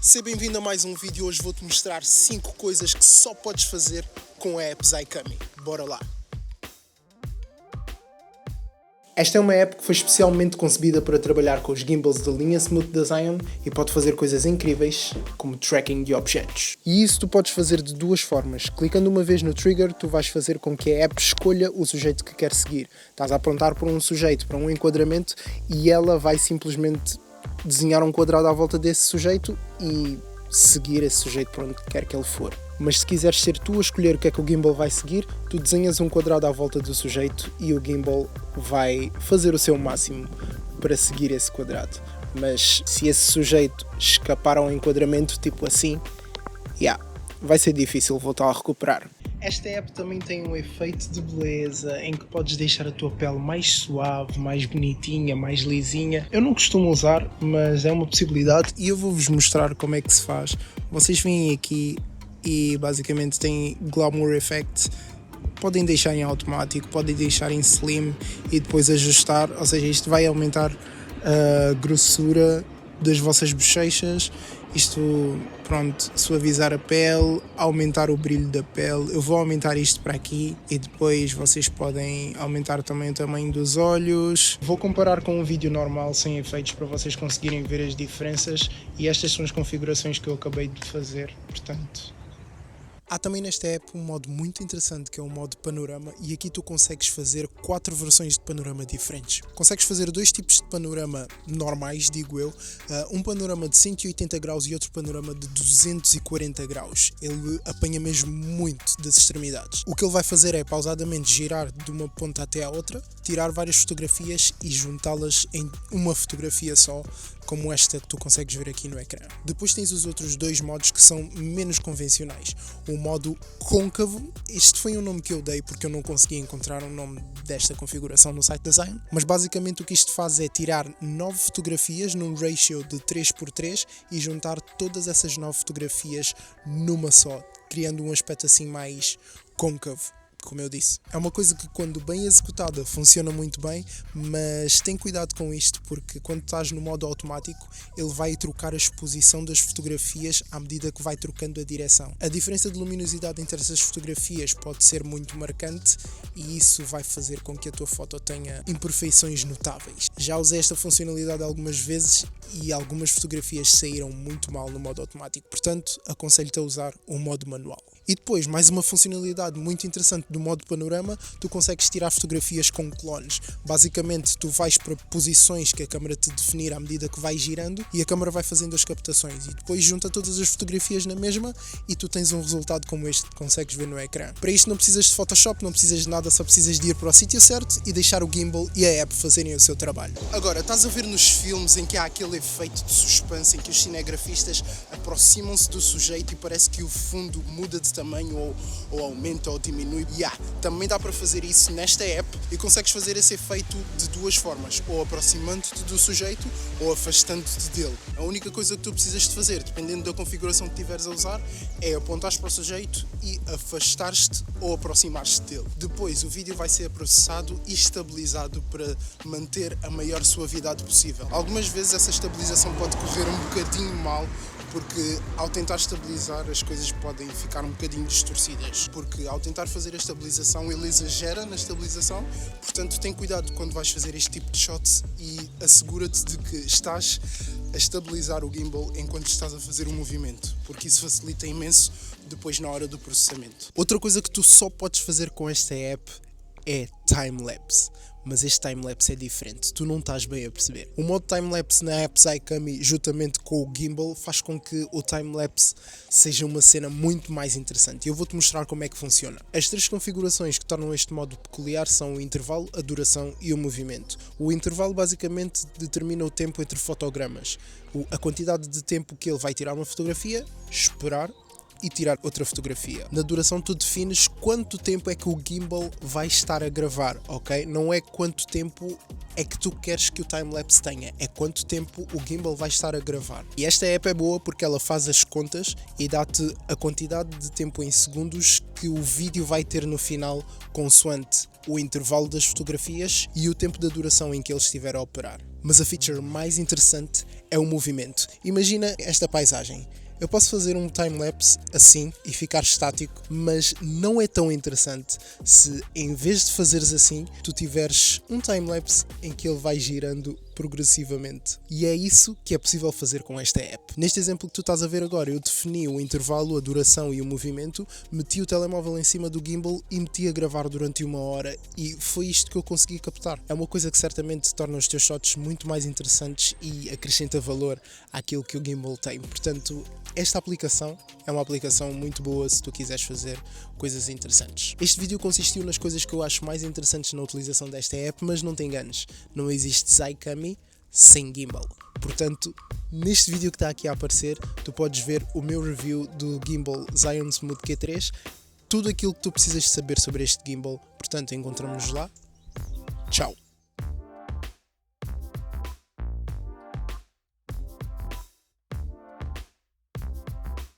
Seja bem-vindo a mais um vídeo. Hoje vou-te mostrar 5 coisas que só podes fazer com a app Zycami. Bora lá! Esta é uma app que foi especialmente concebida para trabalhar com os gimbals da linha Smooth da Zion e pode fazer coisas incríveis, como tracking de objetos. E isso tu podes fazer de duas formas. Clicando uma vez no trigger, tu vais fazer com que a app escolha o sujeito que quer seguir. Estás a apontar para um sujeito, para um enquadramento, e ela vai simplesmente desenhar um quadrado à volta desse sujeito e seguir esse sujeito para onde quer que ele for. Mas se quiseres ser tu a escolher o que é que o gimbal vai seguir, tu desenhas um quadrado à volta do sujeito e o gimbal vai fazer o seu máximo para seguir esse quadrado. Mas se esse sujeito escapar ao enquadramento, tipo assim, vai ser difícil voltar a recuperar. Esta app também tem um efeito de beleza em que podes deixar a tua pele mais suave, mais bonitinha, mais lisinha. Eu não costumo usar, mas é uma possibilidade e eu vou-vos mostrar como é que se faz. Vocês vêm aqui e basicamente tem Glamour Effect. Podem deixar em automático, podem deixar em slim e depois ajustar, ou seja, isto vai aumentar a grossura das vossas bochechas, suavizar a pele, aumentar o brilho da pele. Eu vou aumentar isto para aqui e depois vocês podem aumentar também o tamanho dos olhos. Vou comparar com um vídeo normal sem efeitos para vocês conseguirem ver as diferenças e estas são as configurações que eu acabei de fazer, portanto. Há também nesta app um modo muito interessante que é o modo panorama e aqui tu consegues fazer 4 versões de panorama diferentes. Consegues fazer 2 tipos de panorama normais, digo eu, um panorama de 180 graus e outro panorama de 240 graus. Ele apanha mesmo muito das extremidades. O que ele vai fazer é pausadamente girar de uma ponta até à outra, tirar várias fotografias e juntá-las em uma fotografia só, como esta que tu consegues ver aqui no ecrã. Depois tens os outros 2 modos que são menos convencionais. O modo côncavo, este foi um nome que eu dei porque eu não consegui encontrar um nome desta configuração no site da Zion, mas basicamente o que isto faz é tirar 9 fotografias num ratio de 3:3 e juntar todas essas 9 fotografias numa só, criando um aspecto assim mais côncavo. Como eu disse, é uma coisa que quando bem executada funciona muito bem, mas tem cuidado com isto porque quando estás no modo automático ele vai trocar a exposição das fotografias à medida que vai trocando a direção. A diferença de luminosidade entre essas fotografias pode ser muito marcante e isso vai fazer com que a tua foto tenha imperfeições notáveis. Já usei esta funcionalidade algumas vezes e algumas fotografias saíram muito mal no modo automático, portanto aconselho-te a usar o modo manual. E depois, mais uma funcionalidade muito interessante do modo panorama, tu consegues tirar fotografias com clones. Basicamente, tu vais para posições que a câmera te definir à medida que vai girando e a câmera vai fazendo as captações e depois junta todas as fotografias na mesma e tu tens um resultado como este que consegues ver no ecrã. Para isto não precisas de Photoshop, não precisas de nada, só precisas de ir para o sítio certo e deixar o gimbal e a app fazerem o seu trabalho. Agora, estás a ver nos filmes em que há aquele efeito de suspense em que os cinegrafistas aproximam-se do sujeito e parece que o fundo muda de tamanho ou aumenta ou diminui. Também dá para fazer isso nesta app e consegues fazer esse efeito de duas formas, ou aproximando-te do sujeito ou afastando-te dele. A única coisa que tu precisas de fazer, dependendo da configuração que tiveres a usar, é apontares para o sujeito e afastares-te ou aproximares-te dele. Depois o vídeo vai ser processado e estabilizado para manter a maior suavidade possível. Algumas vezes essa estabilização pode correr um bocadinho mal, porque ao tentar estabilizar as coisas podem ficar um bocadinho distorcidas, porque ao tentar fazer a estabilização ele exagera na estabilização, portanto tem cuidado quando vais fazer este tipo de shots e assegura-te de que estás a estabilizar o gimbal enquanto estás a fazer o movimento, porque isso facilita imenso depois na hora do processamento. Outra coisa que tu só podes fazer com esta app é time-lapse. Mas este time-lapse é diferente, tu não estás bem a perceber. O modo time-lapse na app Zycami, juntamente com o gimbal, faz com que o time-lapse seja uma cena muito mais interessante. Eu vou-te mostrar como é que funciona. As 3 configurações que tornam este modo peculiar são o intervalo, a duração e o movimento. O intervalo basicamente determina o tempo entre fotogramas. A quantidade de tempo que ele vai tirar uma fotografia, esperar, e tirar outra fotografia. Na duração tu defines quanto tempo é que o gimbal vai estar a gravar, ok? Não é quanto tempo é que tu queres que o timelapse tenha, é quanto tempo o gimbal vai estar a gravar. E esta app é boa porque ela faz as contas e dá-te a quantidade de tempo em segundos que o vídeo vai ter no final, consoante o intervalo das fotografias e o tempo da duração em que ele estiver a operar. Mas a feature mais interessante é o movimento. Imagina esta paisagem. Eu posso fazer um timelapse assim e ficar estático, mas não é tão interessante se em vez de fazeres assim, tu tiveres um timelapse em que ele vai girando progressivamente. E é isso que é possível fazer com esta app. Neste exemplo que tu estás a ver agora, eu defini o intervalo, a duração e o movimento, meti o telemóvel em cima do gimbal e meti a gravar durante 1 hora e foi isto que eu consegui captar. É uma coisa que certamente torna os teus shots muito mais interessantes e acrescenta valor àquilo que o gimbal tem. Portanto, esta aplicação é uma aplicação muito boa se tu quiseres fazer coisas interessantes. Este vídeo consistiu nas coisas que eu acho mais interessantes na utilização desta app, mas não te enganes, não existe Zycami sem gimbal. Portanto, neste vídeo que está aqui a aparecer, tu podes ver o meu review do gimbal Zion Smooth Q3, tudo aquilo que tu precisas saber sobre este gimbal. Portanto, encontramos-nos lá. Tchau!